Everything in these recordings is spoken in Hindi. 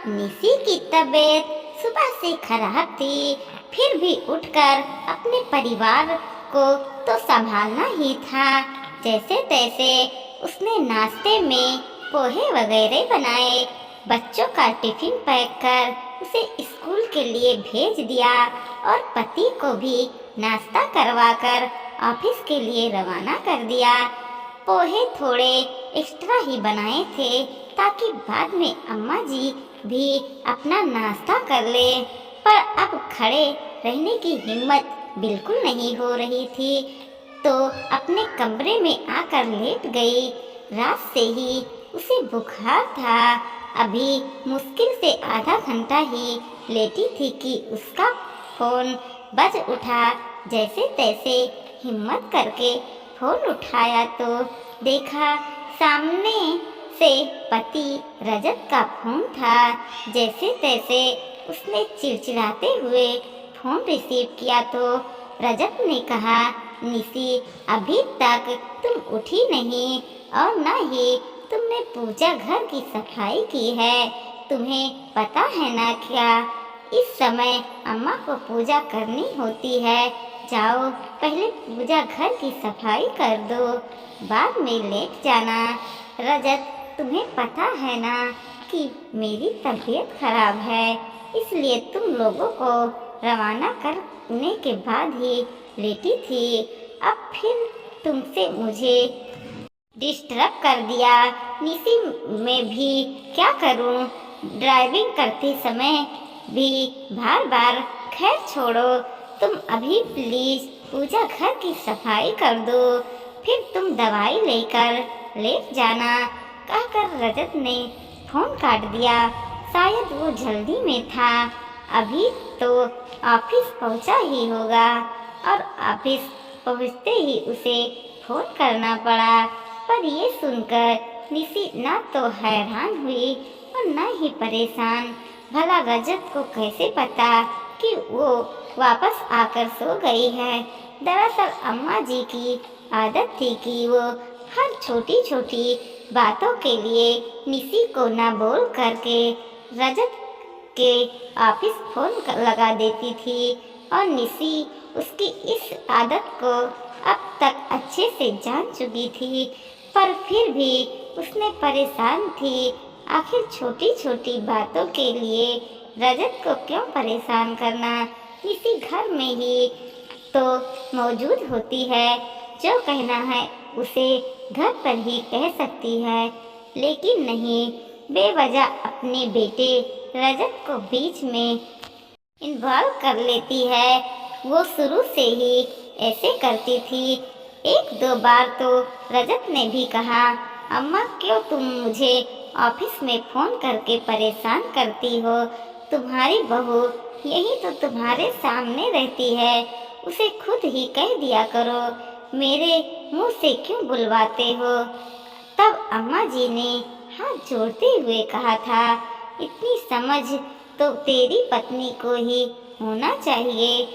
निशी की तबीयत सुबह से खराब थी, फिर भी उठकर अपने परिवार को तो संभालना ही था। जैसे तैसे उसने नाश्ते में पोहे वगैरह बनाए, बच्चों का टिफिन पैक कर उसे स्कूल के लिए भेज दिया और पति को भी नाश्ता करवाकर ऑफिस के लिए रवाना कर दिया। पोहे थोड़े एक्स्ट्रा ही बनाए थे ताकि बाद में अम्मा जी भी अपना नाश्ता कर ले, पर अब खड़े रहने की हिम्मत बिल्कुल नहीं हो रही थी, तो अपने कमरे में आकर लेट गई। रात से ही उसे बुखार था, अभी मुश्किल से आधा घंटा ही लेटी थी कि उसका फोन बज उठा। जैसे तैसे हिम्मत करके फोन उठाया तो देखा सामने से पति रजत का फोन था। जैसे तैसे उसने चिड़चिड़ाते हुए फोन रिसीव किया तो रजत ने कहा, निशी अभी तक तुम उठी नहीं और न ही तुमने पूजा घर की सफाई की है। तुम्हें पता है ना क्या, इस समय अम्मा को पूजा करनी होती है। जाओ पहले पूजा घर की सफाई कर दो, बाद में लेट जाना। रजत तुम्हें पता है ना कि मेरी तबीयत खराब है, इसलिए तुम लोगों को रवाना करने के बाद ही लेटी थी। अब फिर तुमसे मुझे डिस्टर्ब कर दिया। निशी मैं भी क्या करूं, ड्राइविंग करते समय भी बार बार। खैर छोड़ो, तुम अभी प्लीज पूजा घर की सफाई कर दो, फिर तुम दवाई लेकर लेट जाना। कहकर रजत ने फोन काट दिया। शायद वो जल्दी में था, अभी तो ऑफिस पहुंचा ही होगा और ऑफिस पहुंचते ही उसे फोन करना पड़ा। पर ये सुनकर निशी न तो हैरान हुई और न ही परेशान। भला रजत को कैसे पता कि वो वापस आकर सो गई है। दरअसल अम्मा जी की आदत थी कि वो हर छोटी छोटी बातों के लिए निशी को न बोल करके रजत के ऑफिस फोन लगा देती थी और निशी उसकी इस आदत को अब तक अच्छे से जान चुकी थी। पर फिर भी उसने परेशान थी। आखिर छोटी छोटी बातों के लिए रजत को क्यों परेशान करना। निशी घर में ही तो मौजूद होती है, जो कहना है उसे घर पर ही कह सकती है, लेकिन नहीं, बेवजह अपने बेटे रजत को बीच में इन्वॉल्व कर लेती है। वो शुरू से ही ऐसे करती थी। एक दो बार तो रजत ने भी कहा, अम्मा क्यों तुम मुझे ऑफिस में फोन करके परेशान करती हो, तुम्हारी बहू यही तो तुम्हारे सामने रहती है, उसे खुद ही कह दिया करो, मेरे मुंह से क्यों बुलवाते हो। तब अम्मा जी ने हाथ जोड़ते हुए कहा था, इतनी समझ तो तेरी पत्नी को ही होना चाहिए।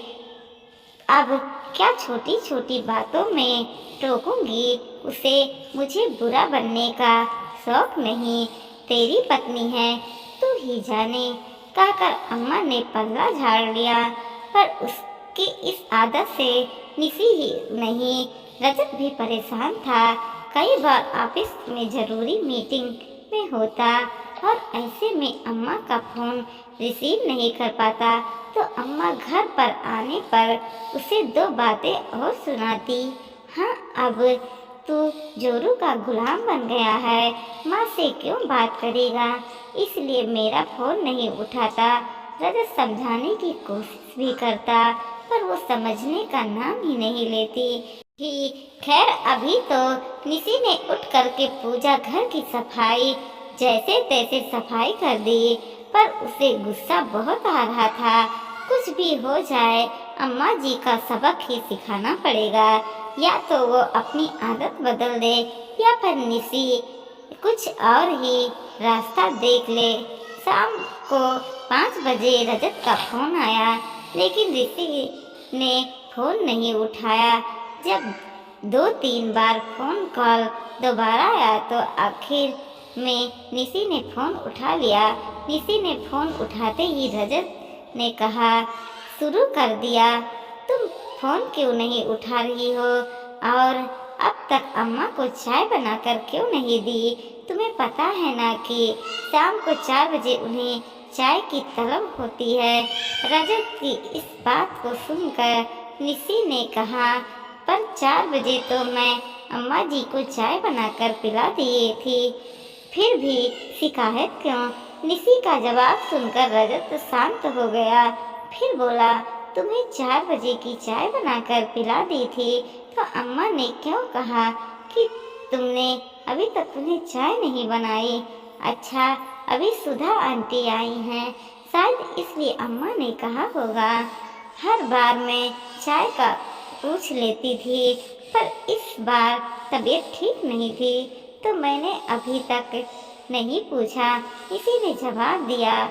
अब क्या छोटी छोटी बातों में टोकूंगी उसे, मुझे बुरा बनने का शौक नहीं, तेरी पत्नी है तू ही जाने। कहकर अम्मा ने पल्ला झाड़ लिया। पर उसकी इस आदत से निशी ही नहीं, रजत भी परेशान था। कई बार ऑफिस में जरूरी मीटिंग में होता और ऐसे में अम्मा का फोन रिसीव नहीं कर पाता, तो अम्मा घर पर आने पर उसे दो बातें और सुनाती। हाँ, अब तू जोरू का गुलाम बन गया है, माँ से क्यों बात करेगा, इसलिए मेरा फोन नहीं उठाता। रजत समझाने की कोशिश भी करता, पर वो समझने का नाम ही नहीं लेती थी। खैर अभी तो निशी ने उठ करके पूजा घर की सफाई जैसे तैसे सफाई कर दी, पर उसे गुस्सा बहुत आ रहा था। कुछ भी हो जाए, अम्मा जी का सबक ही सिखाना पड़ेगा, या तो वो अपनी आदत बदल दे या फिर निशी कुछ और ही रास्ता देख ले। शाम को 5 बजे रजत का फोन आया, लेकिन ऋषि ने फोन नहीं उठाया। जब 2-3 बार फोन कॉल दोबारा आया तो आखिर में निशी ने फोन उठा लिया। निशी ने फोन उठाते ही रजत ने कहा, शुरू कर दिया, तुम फोन क्यों नहीं उठा रही हो और अब तक अम्मा को चाय बनाकर क्यों नहीं दी? तुम्हें पता है ना कि शाम को 4 बजे उन्हें चाय की तलब होती है। रजत की इस बात को सुनकर निशी ने कहा, पर 4 बजे तो मैं अम्मा जी को चाय बनाकर पिला दिए थी, फिर भी शिकायत क्यों? निशी का जवाब सुनकर रजत शांत हो गया। फिर बोला, तुम्हें 4 बजे की चाय बनाकर पिला दी थी तो अम्मा ने क्यों कहा कि तुमने अभी तक उन्हें चाय नहीं बनाई? अच्छा, अभी सुधा आंटी आई हैं, शायद इसलिए अम्मा ने कहा होगा। हर बार मैं चाय का पूछ लेती थी, पर इस बार तबीयत ठीक नहीं थी तो मैंने अभी तक नहीं पूछा, इसी ने जवाब दिया।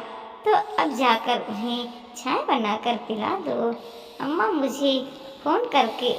तो अब जाकर उन्हें चाय बनाकर पिला दो। अम्मा मुझे फोन करके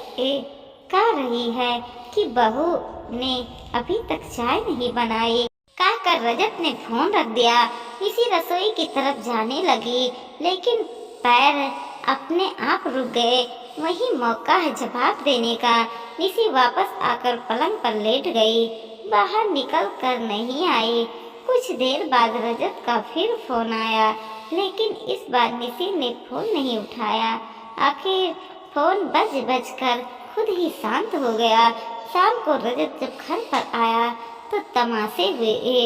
कह रही है कि बहू ने अभी तक चाय नहीं बनाई। कहकर रजत ने फोन रख दिया। निशी रसोई की तरफ जाने लगी, लेकिन पैर अपने आप रुक गए। वही मौका है जवाब देने का। निशी वापस आकर पलंग पर लेट गई, बाहर निकल कर नहीं आई। कुछ देर बाद रजत का फिर फोन आया, लेकिन इस बार निशी ने फोन नहीं उठाया। आखिर फोन बज कर खुद ही शांत हो गया। शाम को रजत जब घर पर आया तो तमाशे हुए।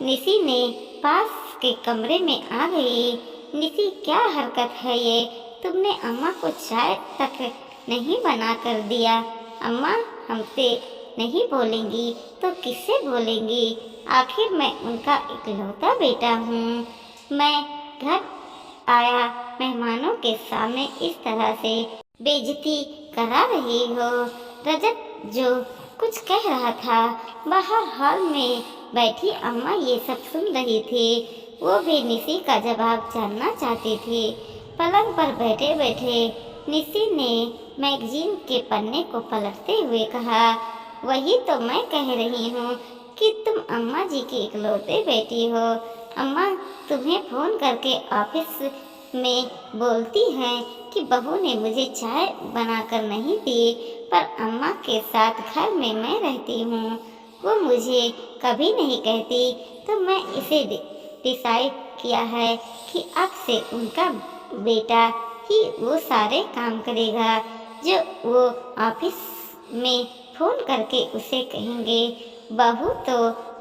निशी ने पास के कमरे में आ गई। निशी, क्या हरकत है ये? तुमने अम्मा को चाय तक नहीं बना कर दिया। अम्मा हमसे नहीं बोलेंगी तो किससे बोलेंगी? आखिर मैं उनका इकलौता बेटा हूँ। मैं घर आया मेहमानों के सामने इस तरह से बेइज्जती करा रही हो। रजत जो कुछ कह रहा था, बाहर हॉल में बैठी अम्मा ये सब सुन रही थी। वो भी निशी का जवाब जानना चाहती थी। पलंग पर बैठे बैठे निशी ने मैगजीन के पन्ने को पलटते हुए कहा, वही तो मैं कह रही हूँ कि तुम अम्मा जी की इकलौते बेटी हो। अम्मा तुम्हें फोन करके ऑफिस में बोलती हैं कि बहू ने मुझे चाय बनाकर नहीं दी, पर अम्मा के साथ घर में मैं रहती हूँ, वो मुझे कभी नहीं कहती। तो मैं इसे डिसाइड किया है कि अब से उनका बेटा ही वो सारे काम करेगा जो वो ऑफिस में फोन करके उसे कहेंगे। बहू तो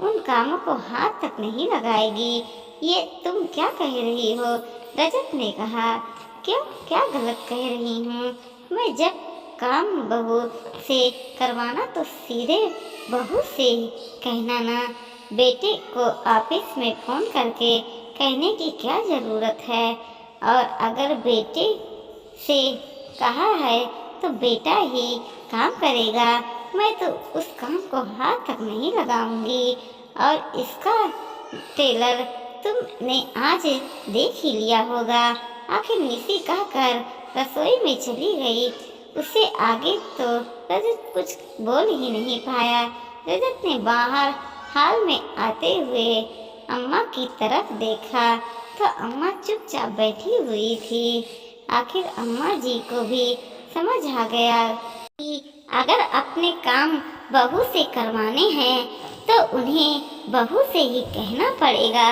उन कामों को हाथ तक नहीं लगाएगी। ये तुम क्या कह रही हो? रजत ने कहा, क्यों, क्या गलत कह रही हूँ? मैं जब काम बहू से करवाना तो सीधे बहू से कहना ना। बेटे को ऑफिस में फोन करके कहने की क्या ज़रूरत है? और अगर बेटे से कहा है तो बेटा ही काम करेगा। मैं तो उस काम को हाथ तक नहीं लगाऊंगी। और इसका टेलर तुमने आज देख ही लिया होगा। आखिर निशी कहकर रसोई में चली गई। उससे आगे तो रजत कुछ बोल ही नहीं पाया। रजत ने बाहर हाल में आते हुए अम्मा की तरफ देखा तो अम्मा चुपचाप बैठी हुई थी। आखिर अम्मा जी को भी समझ आ गया कि अगर अपने काम बहू से करवाने हैं तो उन्हें बहू से ही कहना पड़ेगा।